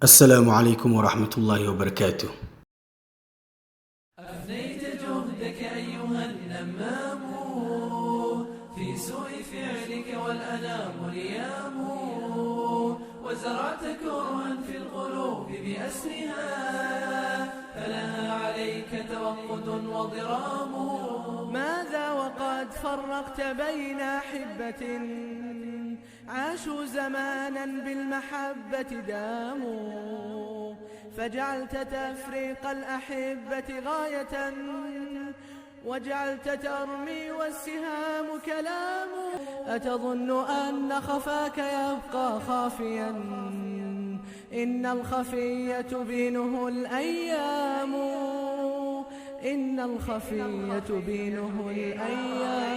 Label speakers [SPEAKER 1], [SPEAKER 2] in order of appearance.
[SPEAKER 1] السلام عليكم ورحمة الله وبركاته.
[SPEAKER 2] أفنيت جهدك أيها النمام في سوء فعلك والأنام نيام، وزرعت كرها في القلوب بأسرها، فلها عليك توقد وضرام. ماذا وقد فرقت بين أحبة عاشوا زمانا بالمحبة داموا، فجعلت تفريق الأحبة غاية وجعلت ترمي والسهام كلام. أتظن أن خفاك يبقى خافيا؟ إن الخفي تبينه الأيام، إن الخفي تبينه الأيام.